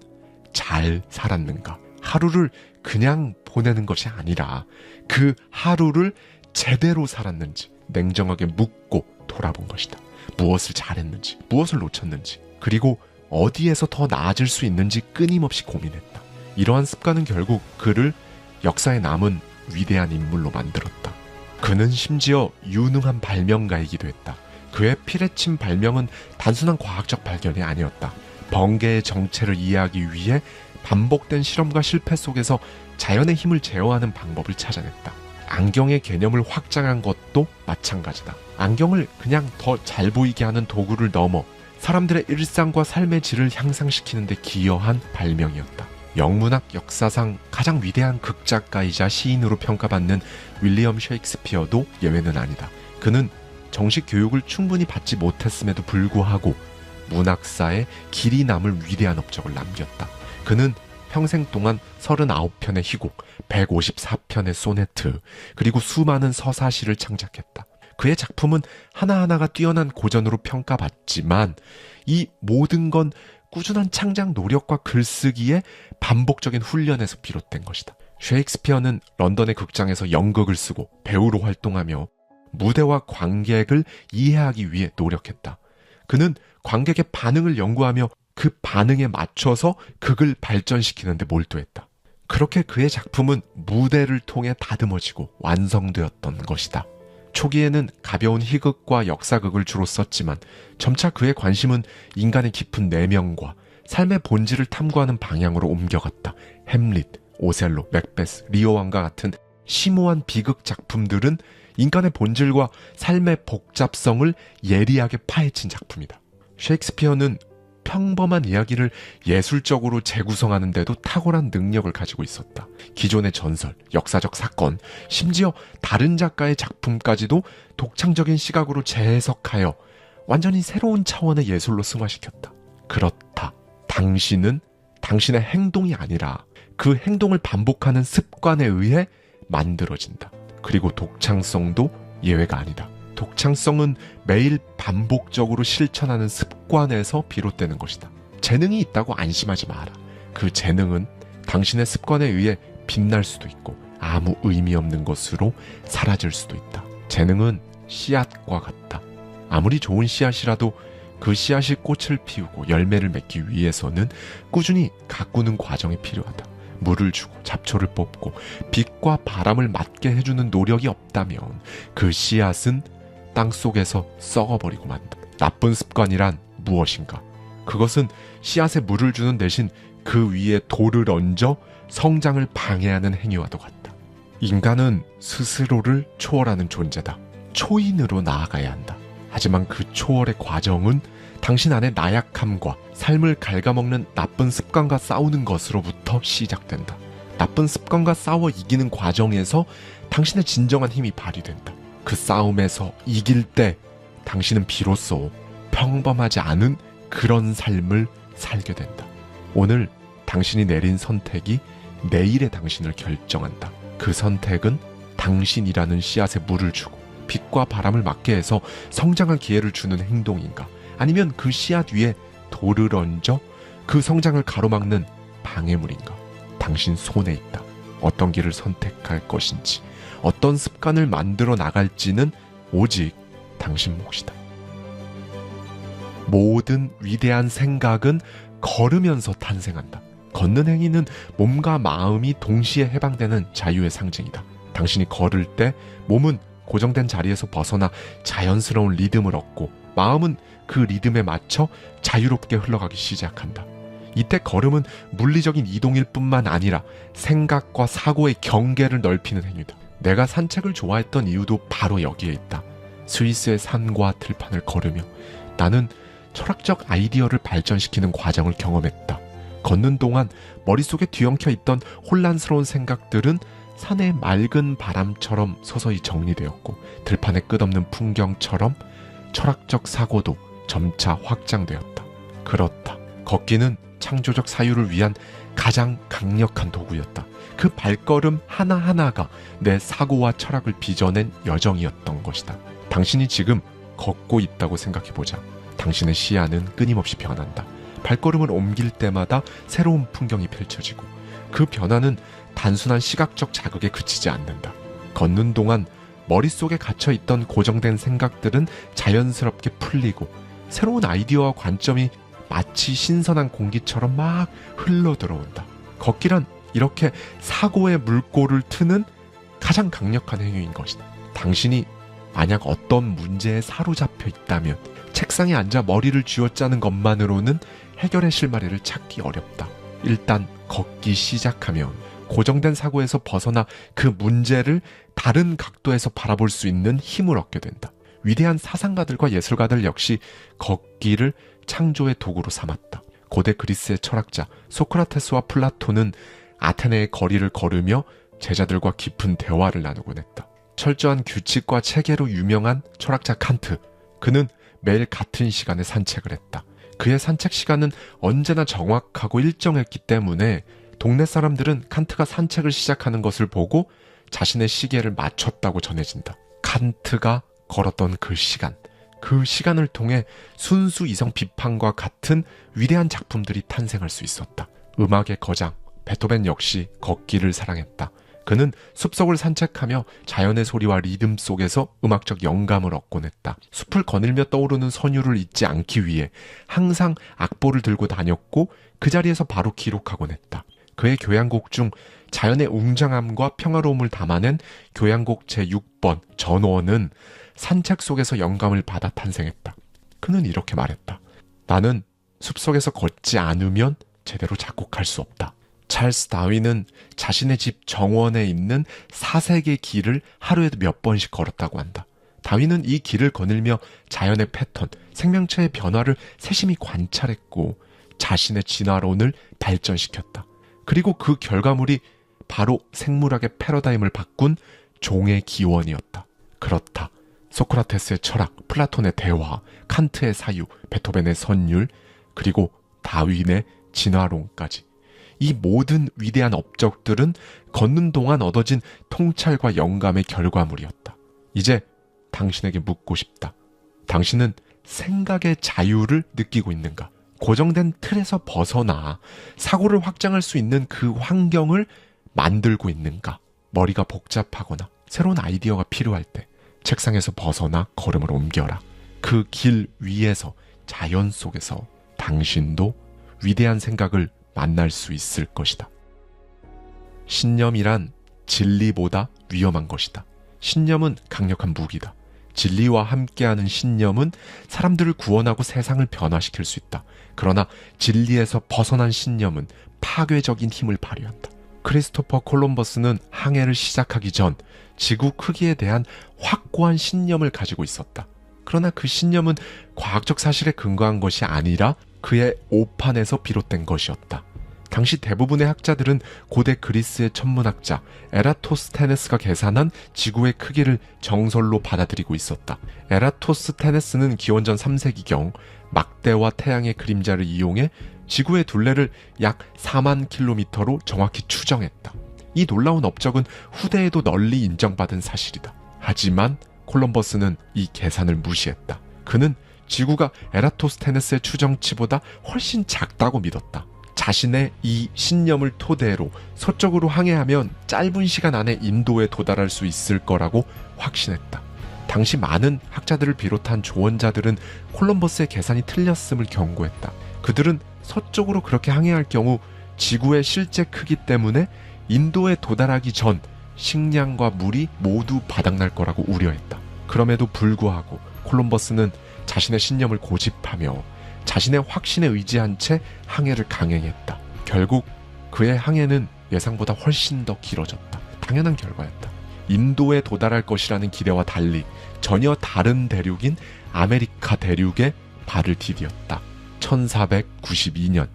잘 살았는가? 하루를 그냥 보내는 것이 아니라 그 하루를 제대로 살았는지 냉정하게 묻고 돌아본 것이다. 무엇을 잘했는지, 무엇을 놓쳤는지, 그리고 어디에서 더 나아질 수 있는지 끊임없이 고민했다. 이러한 습관은 결국 그를 역사에 남은 위대한 인물로 만들었다. 그는 심지어 유능한 발명가이기도 했다. 그의 피레침 발명은 단순한 과학적 발견이 아니었다. 번개의 정체를 이해하기 위해 반복된 실험과 실패 속에서 자연의 힘을 제어하는 방법을 찾아냈다. 안경의 개념을 확장한 것도 마찬가지다. 안경을 그냥 더 잘 보이게 하는 도구를 넘어 사람들의 일상과 삶의 질을 향상시키는 데 기여한 발명이었다. 영문학 역사상 가장 위대한 극작가이자 시인으로 평가받는 윌리엄 셰익스피어도 예외는 아니다. 그는 정식 교육을 충분히 받지 못했음에도 불구하고 문학사에 길이 남을 위대한 업적을 남겼다. 그는 평생 동안 39편의 희곡, 154편의 소네트, 그리고 수많은 서사시를 창작했다. 그의 작품은 하나하나가 뛰어난 고전으로 평가받지만 이 모든 건 꾸준한 창작 노력과 글쓰기의 반복적인 훈련에서 비롯된 것이다. 셰익스피어는 런던의 극장에서 연극을 쓰고 배우로 활동하며 무대와 관객을 이해하기 위해 노력했다. 그는 관객의 반응을 연구하며 그 반응에 맞춰서 극을 발전시키는 데 몰두했다. 그렇게 그의 작품은 무대를 통해 다듬어지고 완성되었던 것이다. 초기에는 가벼운 희극과 역사극을 주로 썼지만 점차 그의 관심은 인간의 깊은 내면과 삶의 본질을 탐구하는 방향으로 옮겨갔다. 햄릿, 오셀로, 맥베스, 리오 왕과 같은 심오한 비극 작품들은 인간의 본질과 삶의 복잡성을 예리하게 파헤친 작품이다. 셰익스피어는 평범한 이야기를 예술적으로 재구성하는 데도 탁월한 능력을 가지고 있었다. 기존의 전설, 역사적 사건, 심지어 다른 작가의 작품까지도 독창적인 시각으로 재해석하여 완전히 새로운 차원의 예술로 승화시켰다. 그렇다. 당신은 당신의 행동이 아니라 그 행동을 반복하는 습관에 의해 만들어진다. 그리고 독창성도 예외가 아니다. 독창성은 매일 반복적으로 실천하는 습관에서 비롯되는 것이다. 재능이 있다고 안심하지 마라. 그 재능은 당신의 습관에 의해 빛날 수도 있고 아무 의미 없는 것으로 사라질 수도 있다. 재능은 씨앗과 같다. 아무리 좋은 씨앗이라도 그 씨앗이 꽃을 피우고 열매를 맺기 위해서는 꾸준히 가꾸는 과정이 필요하다. 물을 주고 잡초를 뽑고 빛과 바람을 맞게 해주는 노력이 없다면 그 씨앗은 땅속에서 썩어버리고 만다. 나쁜 습관이란 무엇인가? 그것은 씨앗에 물을 주는 대신 그 위에 돌을 얹어 성장을 방해하는 행위와도 같다. 인간은 스스로를 초월하는 존재다. 초인으로 나아가야 한다. 하지만 그 초월의 과정은 당신 안의 나약함과 삶을 갉아먹는 나쁜 습관과 싸우는 것으로부터 시작된다. 나쁜 습관과 싸워 이기는 과정에서 당신의 진정한 힘이 발휘된다. 그 싸움에서 이길 때 당신은 비로소 평범하지 않은 그런 삶을 살게 된다. 오늘 당신이 내린 선택이 내일의 당신을 결정한다. 그 선택은 당신이라는 씨앗에 물을 주고 빛과 바람을 맞게 해서 성장할 기회를 주는 행동인가? 아니면 그 씨앗 위에 돌을 얹어 그 성장을 가로막는 방해물인가? 당신 손에 있다. 어떤 길을 선택할 것인지, 어떤 습관을 만들어 나갈지는 오직 당신 몫이다. 모든 위대한 생각은 걸으면서 탄생한다. 걷는 행위는 몸과 마음이 동시에 해방되는 자유의 상징이다. 당신이 걸을 때 몸은 고정된 자리에서 벗어나 자연스러운 리듬을 얻고 마음은 그 리듬에 맞춰 자유롭게 흘러가기 시작한다. 이때 걸음은 물리적인 이동일 뿐만 아니라 생각과 사고의 경계를 넓히는 행위다. 내가 산책을 좋아했던 이유도 바로 여기에 있다. 스위스의 산과 들판을 걸으며 나는 철학적 아이디어를 발전시키는 과정을 경험했다. 걷는 동안 머릿속에 뒤엉켜 있던 혼란스러운 생각들은 산의 맑은 바람처럼 서서히 정리되었고 들판의 끝없는 풍경처럼 철학적 사고도 점차 확장되었다. 그렇다. 걷기는 창조적 사유를 위한 가장 강력한 도구였다. 그 발걸음 하나하나가 내 사고와 철학을 빚어낸 여정이었던 것이다. 당신이 지금 걷고 있다고 생각해보자. 당신의 시야는 끊임없이 변한다. 발걸음을 옮길 때마다 새로운 풍경이 펼쳐지고 그 변화는 단순한 시각적 자극에 그치지 않는다. 걷는 동안 머릿속에 갇혀있던 고정된 생각들은 자연스럽게 풀리고 새로운 아이디어와 관점이 마치 신선한 공기처럼 막 흘러들어온다. 걷기란 이렇게 사고의 물꼬를 트는 가장 강력한 행위인 것이다. 당신이 만약 어떤 문제에 사로잡혀 있다면 책상에 앉아 머리를 쥐어짜는 것만으로는 해결의 실마리를 찾기 어렵다. 일단 걷기 시작하면 고정된 사고에서 벗어나 그 문제를 다른 각도에서 바라볼 수 있는 힘을 얻게 된다. 위대한 사상가들과 예술가들 역시 걷기를 창조의 도구로 삼았다. 고대 그리스의 철학자 소크라테스와 플라톤은 아테네의 거리를 걸으며 제자들과 깊은 대화를 나누곤 했다. 철저한 규칙과 체계로 유명한 철학자 칸트, 그는 매일 같은 시간에 산책을 했다. 그의 산책 시간은 언제나 정확하고 일정했기 때문에 동네 사람들은 칸트가 산책을 시작하는 것을 보고 자신의 시계를 맞췄다고 전해진다. 칸트가 걸었던 그 시간을 통해 순수 이성 비판과 같은 위대한 작품들이 탄생할 수 있었다. 음악의 거장 베토벤 역시 걷기를 사랑했다. 그는 숲속을 산책하며 자연의 소리와 리듬 속에서 음악적 영감을 얻곤 했다. 숲을 거닐며 떠오르는 선율을 잊지 않기 위해 항상 악보를 들고 다녔고 그 자리에서 바로 기록하곤 했다. 그의 교향곡 중 자연의 웅장함과 평화로움을 담아낸 교향곡 제6번 전원은 산책 속에서 영감을 받아 탄생했다. 그는 이렇게 말했다. 나는 숲속에서 걷지 않으면 제대로 작곡할 수 없다. 찰스 다윈은 자신의 집 정원에 있는 사색의 길을 하루에도 몇 번씩 걸었다고 한다. 다윈은 이 길을 거닐며 자연의 패턴, 생명체의 변화를 세심히 관찰했고 자신의 진화론을 발전시켰다. 그리고 그 결과물이 바로 생물학의 패러다임을 바꾼 종의 기원이었다. 그렇다. 소크라테스의 철학, 플라톤의 대화, 칸트의 사유, 베토벤의 선율, 그리고 다윈의 진화론까지. 이 모든 위대한 업적들은 걷는 동안 얻어진 통찰과 영감의 결과물이었다. 이제 당신에게 묻고 싶다. 당신은 생각의 자유를 느끼고 있는가? 고정된 틀에서 벗어나 사고를 확장할 수 있는 그 환경을 만들고 있는가? 머리가 복잡하거나 새로운 아이디어가 필요할 때 책상에서 벗어나 걸음을 옮겨라. 그 길 위에서, 자연 속에서 당신도 위대한 생각을 만날 수 있을 것이다. 신념이란 진리보다 위험한 것이다. 신념은 강력한 무기다. 진리와 함께하는 신념은 사람들을 구원하고 세상을 변화시킬 수 있다. 그러나 진리에서 벗어난 신념은 파괴적인 힘을 발휘한다. 크리스토퍼 콜럼버스는 항해를 시작하기 전 지구 크기에 대한 확고한 신념을 가지고 있었다. 그러나 그 신념은 과학적 사실에 근거한 것이 아니라 그의 오판에서 비롯된 것이었다. 당시 대부분의 학자들은 고대 그리스의 천문학자 에라토스테네스가 계산한 지구의 크기를 정설로 받아들이고 있었다. 에라토스테네스는 기원전 3세기경 막대와 태양의 그림자를 이용해 지구의 둘레를 약 4만 킬로미터로 정확히 추정했다. 이 놀라운 업적은 후대에도 널리 인정받은 사실이다. 하지만 콜럼버스는 이 계산을 무시했다. 그는 지구가 에라토스테네스의 추정치보다 훨씬 작다고 믿었다. 자신의 이 신념을 토대로 서쪽으로 항해하면 짧은 시간 안에 인도에 도달할 수 있을 거라고 확신했다. 당시 많은 학자들을 비롯한 조언자들은 콜럼버스의 계산이 틀렸음을 경고했다. 그들은 서쪽으로 그렇게 항해할 경우 지구의 실제 크기 때문에 인도에 도달하기 전 식량과 물이 모두 바닥날 거라고 우려했다. 그럼에도 불구하고 콜럼버스는 자신의 신념을 고집하며 자신의 확신에 의지한 채 항해를 강행했다. 결국 그의 항해는 예상보다 훨씬 더 길어졌다. 당연한 결과였다. 인도에 도달할 것이라는 기대와 달리 전혀 다른 대륙인 아메리카 대륙에 발을 디뎠다. 1492년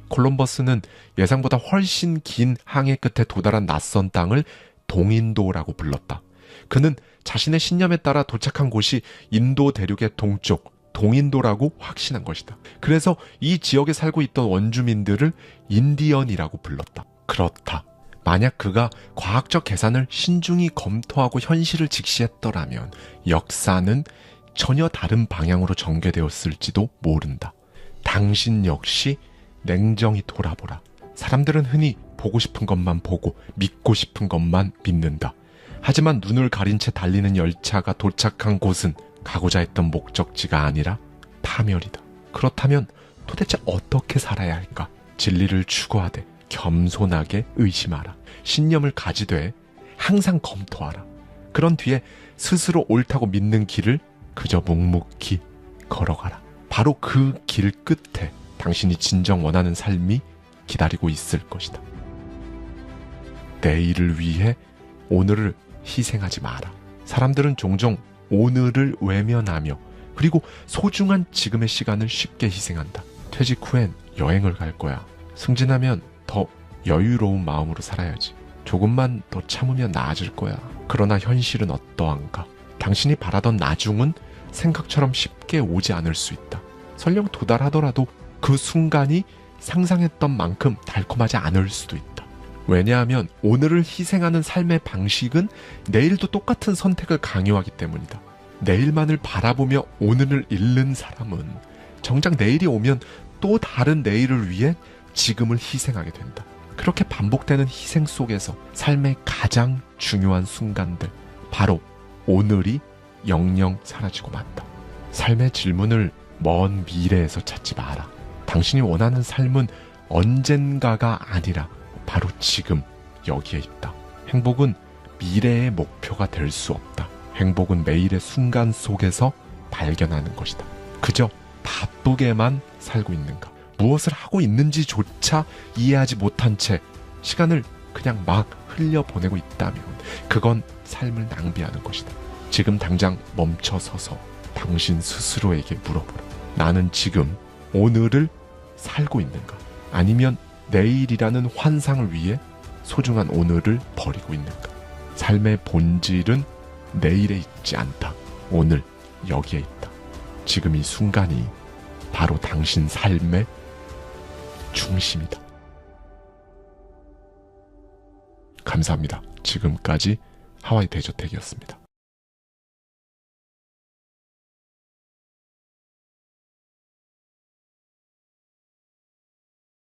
콜럼버스는 예상보다 훨씬 긴 항해 끝에 도달한 낯선 땅을 동인도라고 불렀다. 그는 자신의 신념에 따라 도착한 곳이 인도 대륙의 동쪽 동인도라고 확신한 것이다. 그래서 이 지역에 살고 있던 원주민들을 인디언이라고 불렀다. 그렇다. 만약 그가 과학적 계산을 신중히 검토하고 현실을 직시했더라면 역사는 전혀 다른 방향으로 전개되었을지도 모른다. 당신 역시 냉정히 돌아보라. 사람들은 흔히 보고 싶은 것만 보고 믿고 싶은 것만 믿는다. 하지만 눈을 가린 채 달리는 열차가 도착한 곳은 가고자 했던 목적지가 아니라 파멸이다. 그렇다면 도대체 어떻게 살아야 할까? 진리를 추구하되 겸손하게 의심하라. 신념을 가지되 항상 검토하라. 그런 뒤에 스스로 옳다고 믿는 길을 그저 묵묵히 걸어가라. 바로 그 길 끝에 당신이 진정 원하는 삶이 기다리고 있을 것이다. 내일을 위해 오늘을 희생하지 마라. 사람들은 종종 오늘을 외면하며 그리고 소중한 지금의 시간을 쉽게 희생한다. 퇴직 후엔 여행을 갈 거야. 승진하면 더 여유로운 마음으로 살아야지. 조금만 더 참으면 나아질 거야. 그러나 현실은 어떠한가? 당신이 바라던 나중은 생각처럼 쉽게 오지 않을 수 있다. 설령 도달하더라도 그 순간이 상상했던 만큼 달콤하지 않을 수도 있다. 왜냐하면 오늘을 희생하는 삶의 방식은 내일도 똑같은 선택을 강요하기 때문이다. 내일만을 바라보며 오늘을 잃는 사람은 정작 내일이 오면 또 다른 내일을 위해 지금을 희생하게 된다. 그렇게 반복되는 희생 속에서 삶의 가장 중요한 순간들, 바로 오늘이 영영 사라지고 만다. 삶의 질문을 먼 미래에서 찾지 마라. 당신이 원하는 삶은 언젠가가 아니라 바로 지금 여기에 있다. 행복은 미래의 목표가 될 수 없다. 행복은 매일의 순간 속에서 발견하는 것이다. 그저 바쁘게만 살고 있는가? 무엇을 하고 있는지조차 이해하지 못한 채 시간을 그냥 막 흘려보내고 있다면 그건 삶을 낭비하는 것이다. 지금 당장 멈춰서서 당신 스스로에게 물어보라. 나는 지금 오늘을 살고 있는가? 아니면 내일이라는 환상을 위해 소중한 오늘을 버리고 있는가? 삶의 본질은 내일에 있지 않다. 오늘 여기에 있다. 지금 이 순간이 바로 당신 삶의 중심이다. 감사합니다. 지금까지 하와이 대저택이었습니다.